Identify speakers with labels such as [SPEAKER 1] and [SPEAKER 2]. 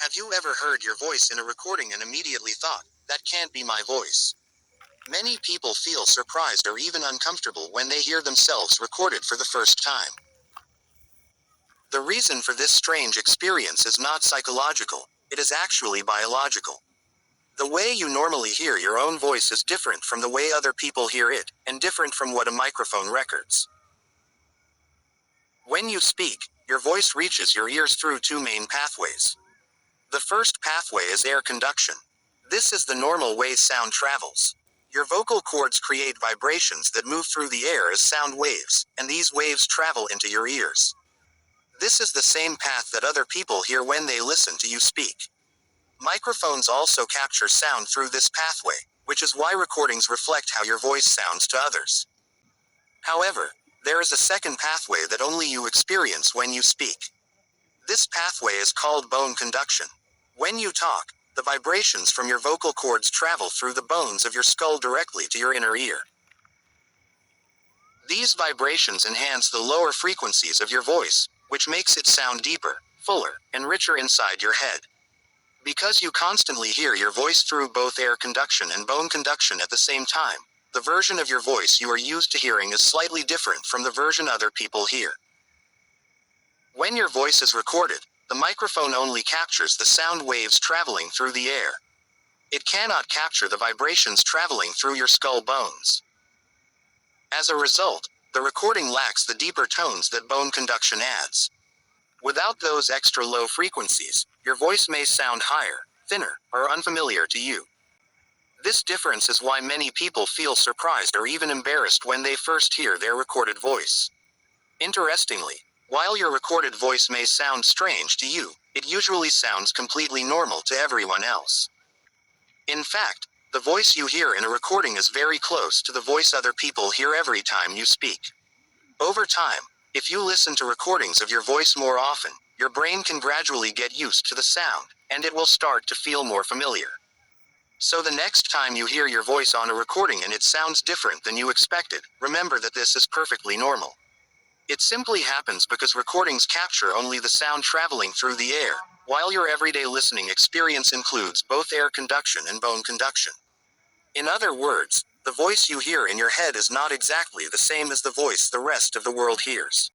[SPEAKER 1] Have you ever heard your voice in a recording and immediately thought, that can't be my voice? Many people feel surprised or even uncomfortable when they hear themselves recorded for the first time. The reason for this strange experience is not psychological, it is actually biological. The way you normally hear your own voice is different from the way other people hear it, and different from what a microphone records. When you speak, your voice reaches your ears through two main pathways. The first pathway is air conduction. This is the normal way sound travels. Your vocal cords create vibrations that move through the air as sound waves, and these waves travel into your ears. This is the same path that other people hear when they listen to you speak. Microphones also capture sound through this pathway, which is why recordings reflect how your voice sounds to others. However, there is a second pathway that only you experience when you speak. This pathway is called bone conduction. When you talk, the vibrations from your vocal cords travel through the bones of your skull directly to your inner ear. These vibrations enhance the lower frequencies of your voice, which makes it sound deeper, fuller, and richer inside your head. Because you constantly hear your voice through both air conduction and bone conduction at the same time, the version of your voice you are used to hearing is slightly different from the version other people hear. When your voice is recorded, the microphone only captures the sound waves traveling through the air. It cannot capture the vibrations traveling through your skull bones. As a result, the recording lacks the deeper tones that bone conduction adds. Without those extra low frequencies, your voice may sound higher, thinner, or unfamiliar to you. This difference is why many people feel surprised or even embarrassed when they first hear their recorded voice. Interestingly, while your recorded voice may sound strange to you, it usually sounds completely normal to everyone else. In fact, the voice you hear in a recording is very close to the voice other people hear every time you speak. Over time, if you listen to recordings of your voice more often, your brain can gradually get used to the sound, and it will start to feel more familiar. So the next time you hear your voice on a recording and it sounds different than you expected, remember that this is perfectly normal. It simply happens because recordings capture only the sound traveling through the air, while your everyday listening experience includes both air conduction and bone conduction. In other words, the voice you hear in your head is not exactly the same as the voice the rest of the world hears.